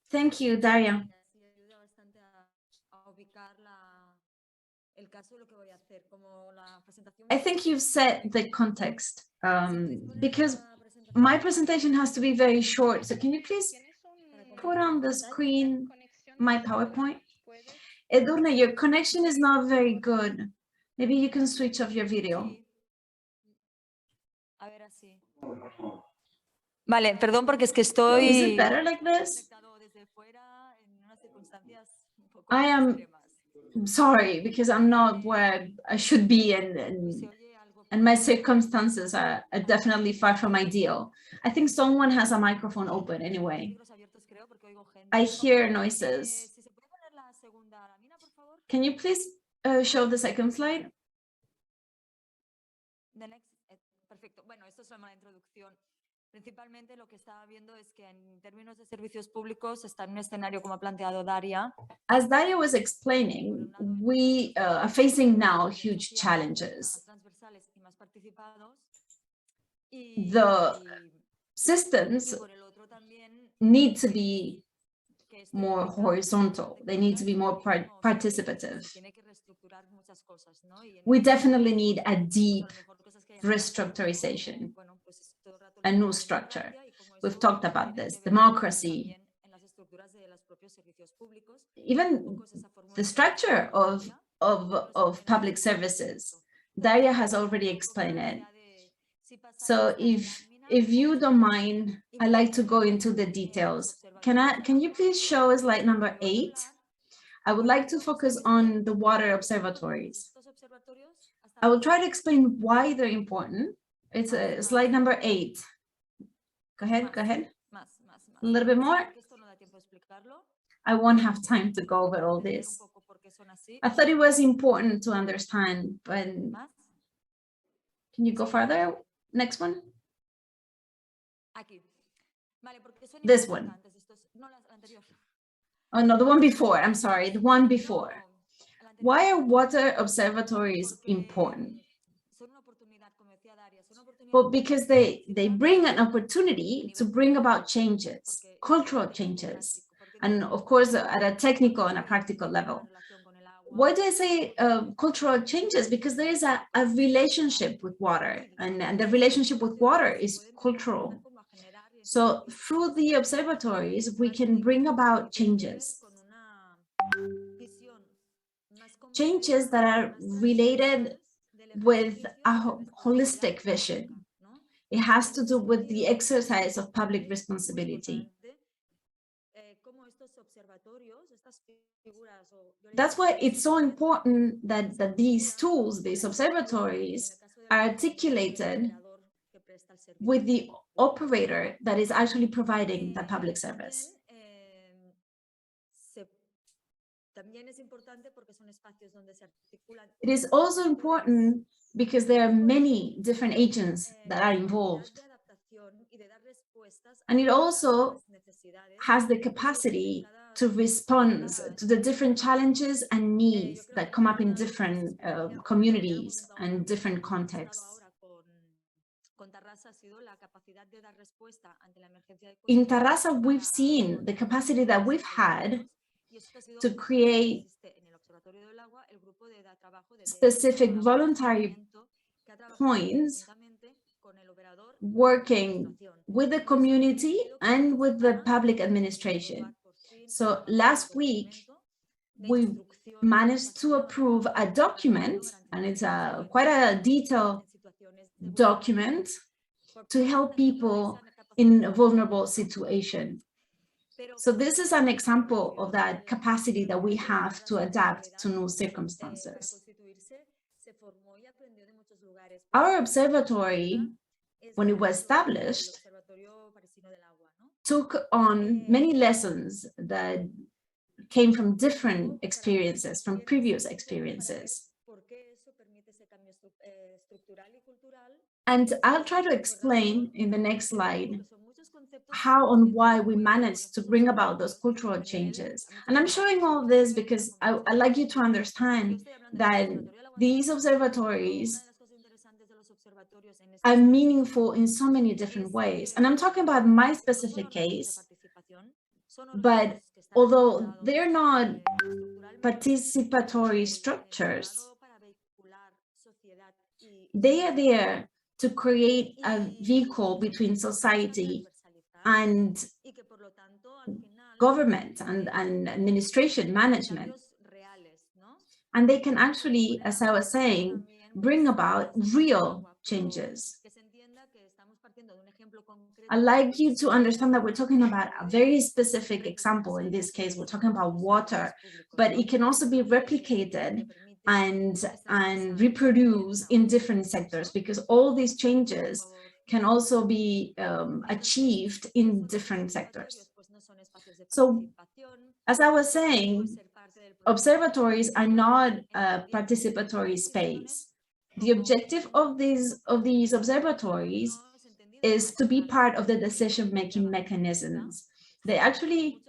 Thank you, Daria. I think you've set the context because my presentation has to be very short. So can you please put on the screen my PowerPoint? Edurne, your connection is not very good. Maybe you can switch off your video. Vale, perdón porque es que estoy... Is it better like this? I am sorry because I'm not where I should be and my circumstances are definitely far from ideal. I think someone has a microphone open anyway. I hear noises. Can you please show the second slide? Perfecto. Bueno, esto es una introducción. Principalmente lo que estaba viendo es que en términos de servicios públicos está en un escenario como ha planteado Daria. As Daria was explaining, we are facing now huge challenges. The systems need to be more horizontal. They need to be more participative. We definitely need a deep restructurization, a new structure. We've talked about this, democracy, even the structure of public services. Daria has already explained it. So if you don't mind, I'd like to go into the details. Can you please show slide number 8? I would like to focus on the water observatories. I will try to explain why they're important. It's slide number 8. Go ahead, go ahead. A little bit more. I won't have time to go over all this. I thought it was important to understand, but can you go further? Next one. This one. Oh no, the one before, I'm sorry, the one before. Why are water observatories important? Well, because they bring an opportunity to bring about changes, cultural changes, and of course at a technical and a practical level. Why do I say cultural changes? Because there is a relationship with water, and the relationship with water is cultural. So through the observatories, we can bring about changes that are related with a holistic vision. It has to do with the exercise of public responsibility. That's why it's so important that these tools, these observatories, are articulated with the operator that is actually providing the public service. It is also important because there are many different agents that are involved. And it also has the capacity to respond to the different challenges and needs that come up in different communities and different contexts. In Terrassa, we've seen the capacity that we've had to create specific voluntary points working with the community and with the public administration. So last week, we managed to approve a document, and it's quite a detailed document to help people in a vulnerable situation. So this is an example of that capacity that we have to adapt to new circumstances. Our observatory, when it was established, took on many lessons that came from different experiences, from previous experiences. And I'll try to explain in the next slide how and why we managed to bring about those cultural changes. And I'm showing all this because I'd like you to understand that these observatories are meaningful in so many different ways. And I'm talking about my specific case But although they're not participatory structures, they are there to create a vehicle between society and government and administration management. And they can actually, as I was saying, bring about real changes. I'd like you to understand that we're talking about a very specific example. In this case, we're talking about water, but it can also be replicated and reproduce in different sectors, because all these changes can also be achieved in different sectors. So, as I was saying, observatories are not a participatory space. The objective of these observatories is to be part of the decision-making mechanisms. They actually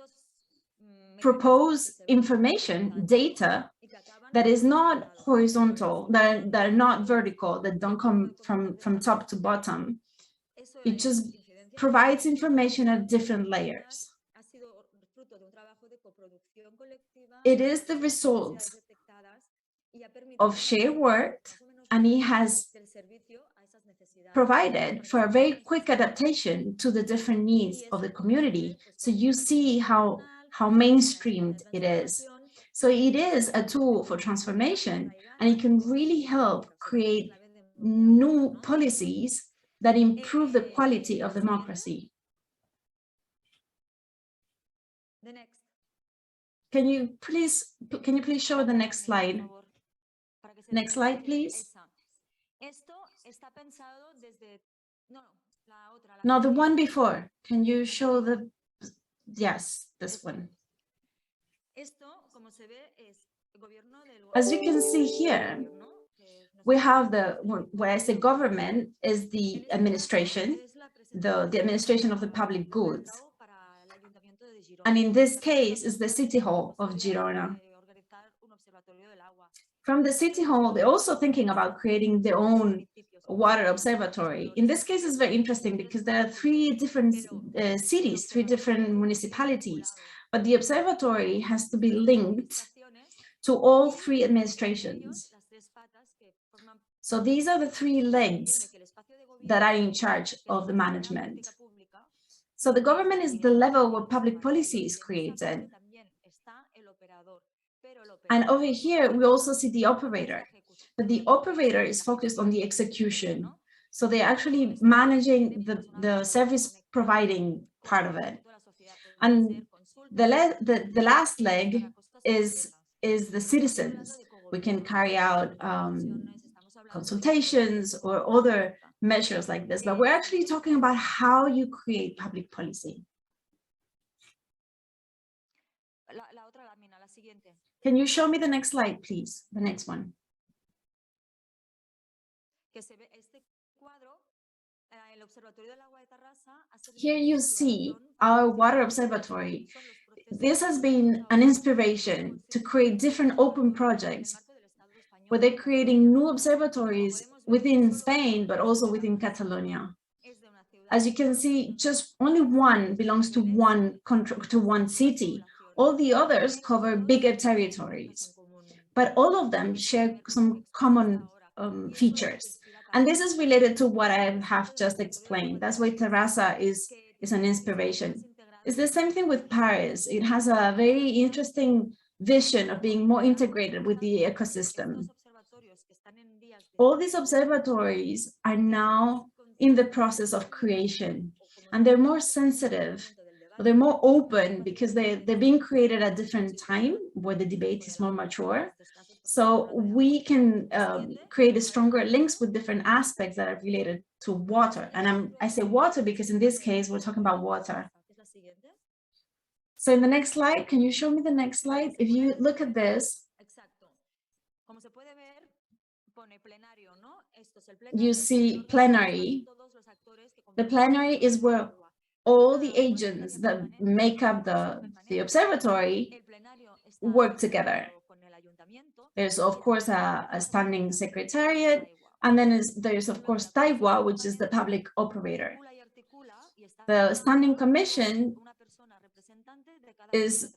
propose information, data, that is not horizontal, that are not vertical, that don't come from top to bottom. It just provides information at different layers. It is the result of shared work, and it has provided for a very quick adaptation to the different needs of the community. So you see how mainstreamed it is. So it is a tool for transformation, and it can really help create new policies that improve the quality of democracy. Can you please show the next slide? Next slide, please. No, the one before. Can you show the, yes, this one. As you can see here, we have where I say government is the administration, the administration of the public goods. And in this case, is the City Hall of Girona. From the City Hall, they're also thinking about creating their own water observatory. In this case, it's very interesting because there are three different cities, three different municipalities, but the observatory has to be linked to all three administrations. So these are the three legs that are in charge of the management. So the government is the level where public policy is created. And over here, we also see the operator, but the operator is focused on the execution. So they're actually managing the service providing part of it. And the last leg is the citizens. We can carry out consultations or other measures like this, but we're actually talking about how you create public policy. Can you show me the next slide, please? The next one. Here you see our water observatory. This has been an inspiration to create different open projects where they're creating new observatories within Spain, but also within Catalonia. As you can see, just only one belongs to one city. All the others cover bigger territories, but all of them share some common features. And this is related to what I have just explained. That's why Terrassa is an inspiration. It's the same thing with Paris. It has a very interesting vision of being more integrated with the ecosystem. All these observatories are now in the process of creation, and they're more sensitive, they're more open because they're being created at different time where the debate is more mature. So we can create a stronger links with different aspects that are related to water. And I say water because in this case, we're talking about water. So in the next slide, can you show me the next slide? If you look at this, you see plenary. The plenary is where all the agents that make up the observatory work together. There's, of course, a standing secretariat, and then there's, of course, TAIWA, which is the public operator. The standing commission is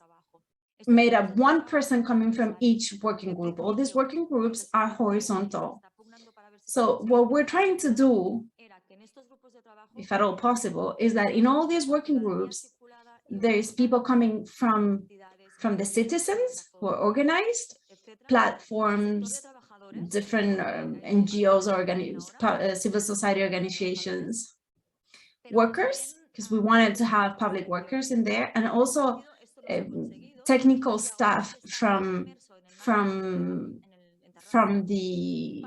made up one person coming from each working group. All these working groups are horizontal. So what we're trying to do, if at all possible, is that in all these working groups, there's people coming from the citizens who are organized, platforms, different NGOs, civil society organizations, workers, because we wanted to have public workers in there, and also technical staff from the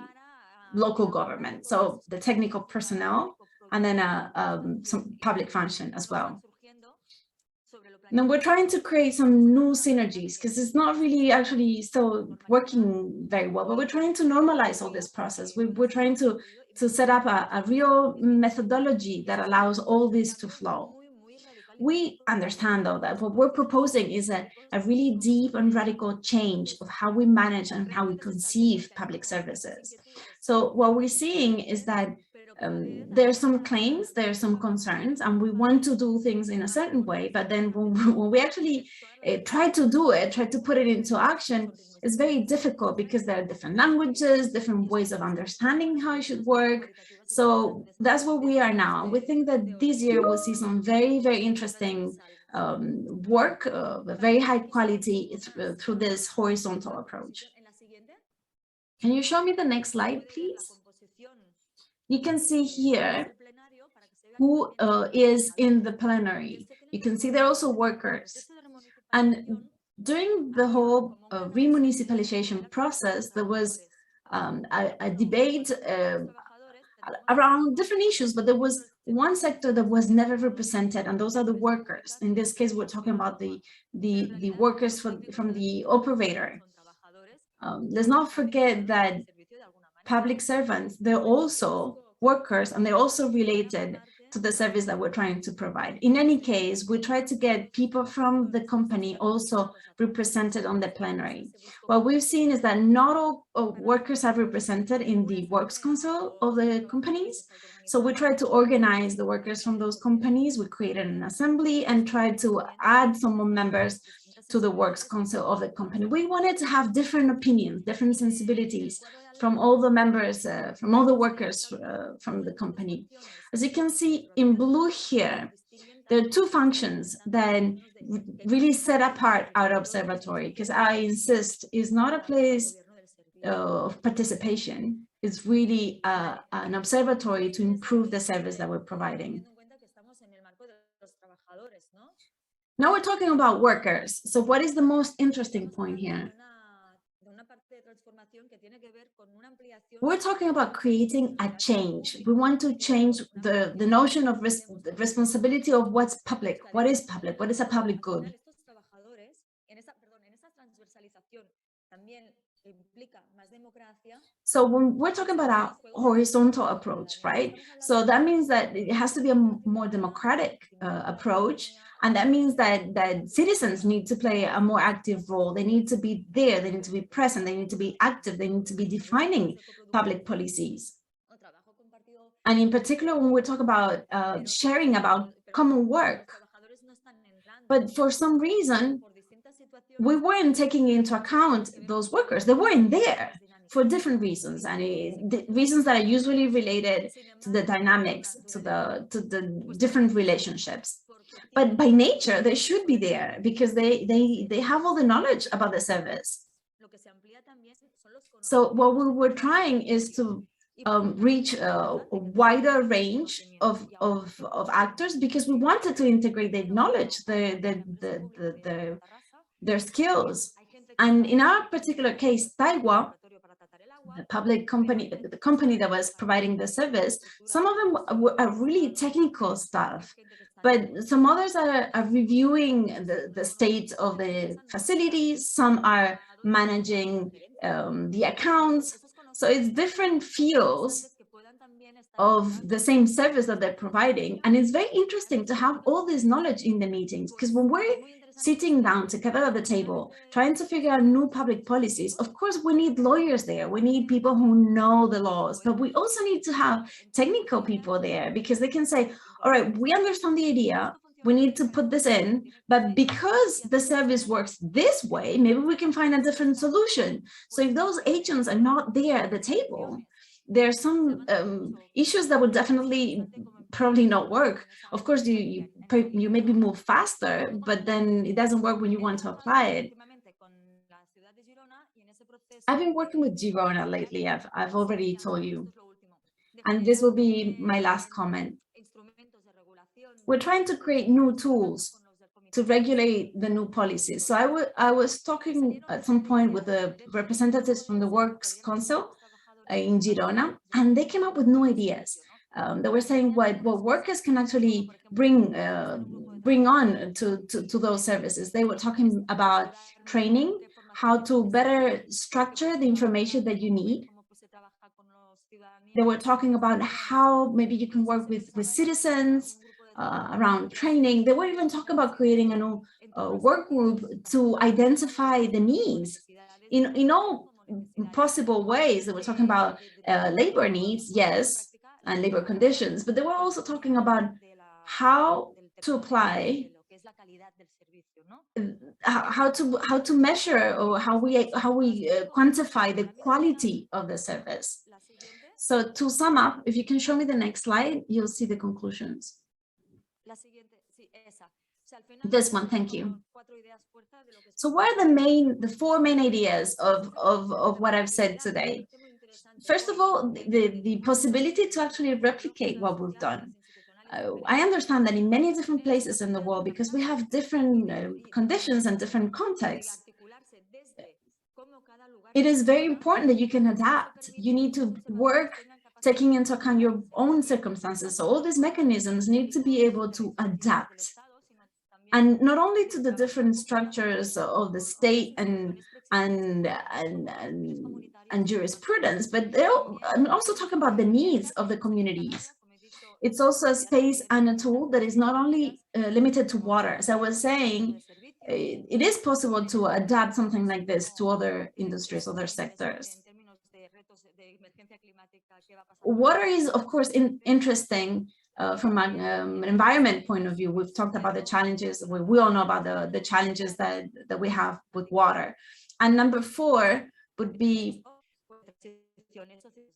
local government, so the technical personnel, and then some public function as well. Now we're trying to create some new synergies because it's not really actually still working very well, but we're trying to normalize all this process. We're trying to set up a real methodology that allows all this to flow. We understand, though, that what we're proposing is a really deep and radical change of how we manage and how we conceive public services. So what we're seeing is that there are some claims, there are some concerns, and we want to do things in a certain way, but then when we actually try to do it, try to put it into action, it's very difficult because there are different languages, different ways of understanding how it should work. So that's where we are now. We think that this year we'll see some very, very interesting work, very high quality through this horizontal approach. Can you show me the next slide, please? You can see here who is in the plenary. You can see they're also workers. And during the whole remunicipalisation process, there was a debate around different issues, but there was one sector that was never represented, and those are the workers. In this case, we're talking about the workers from the operator. Let's not forget that public servants, they're also workers, and they're also related to the service that we're trying to provide. In any case, we try to get people from the company also represented on the plenary. What we've seen is that not all workers are represented in the works council of the companies. So we tried to organize the workers from those companies. We created an assembly and tried to add some more members to the works council of the company. We wanted to have different opinions, different sensibilities from all the members, from all the workers from the company. As you can see in blue here, there are two functions that really set apart our observatory, because I insist is not a place of participation. It's really an observatory to improve the service that we're providing. Now we're talking about workers. So what is the most interesting point here? We're talking about creating a change. We want to change the notion of responsibility of what's public. What is public? What is a public good? So when we're talking about a horizontal approach, right? So that means that it has to be a more democratic approach. And that means that citizens need to play a more active role. They need to be there. They need to be present. They need to be active. They need to be defining public policies. And in particular, when we talk about sharing about common work, but for some reason, we weren't taking into account those workers. They weren't there for different reasons, and the reasons that are usually related to the dynamics, to the different relationships. But by nature, they should be there because they have all the knowledge about the service. So what we were trying is to reach a wider range of actors, because we wanted to integrate their knowledge, their skills. And in our particular case, Taiwa, the public company, the company that was providing the service, some of them are really technical stuff, but some others are reviewing the state of the facilities. Some are managing the accounts. So it's different fields of the same service that they're providing. And it's very interesting to have all this knowledge in the meetings, because when we're sitting down together at the table, trying to figure out new public policies, of course, we need lawyers there. We need people who know the laws, but we also need to have technical people there, because they can say, all right, we understand the idea, we need to put this in, but because the service works this way, maybe we can find a different solution. So if those agents are not there at the table, there are some issues that would definitely probably not work. Of course, you maybe move faster, but then it doesn't work when you want to apply it. I've been working with Girona lately, I've already told you, and this will be my last comment. We're trying to create new tools to regulate the new policies. So I was talking at some point with the representatives from the Works Council in Girona, and they came up with new ideas. They were saying what workers can actually bring on to those services. They were talking about training, how to better structure the information that you need. They were talking about how maybe you can work with citizens around training. They were even talking about creating a new work group to identify the needs in all possible ways. They were talking about labor needs, yes, and labor conditions, but they were also talking about how to apply, how to measure, or how we quantify the quality of the service. So to sum up, if you can show me the next slide, you'll see the conclusions. This one, thank you. So what are the four main ideas of what I've said today? First of all, the possibility to actually replicate what we've done. I understand that in many different places in the world, because we have different conditions and different contexts, it is very important that you can adapt. You need to work taking into account your own circumstances. So all these mechanisms need to be able to adapt, and not only to the different structures of the state and jurisprudence, but I'm also talking about the needs of the communities. It's also a space and a tool that is not only limited to water. As I was saying, it is possible to adapt something like this to other industries, other sectors. Water is, of course, interesting from an environment point of view. We've talked about the challenges. We all know about the challenges that we have with water. And number 4 would be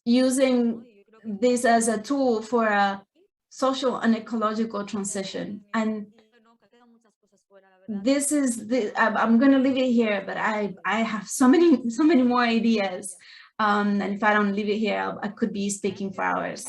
using this as a tool for a social and ecological transition. And this is I'm going to leave it here, but I have so many more ideas. And if I don't leave it here, I could be speaking for hours.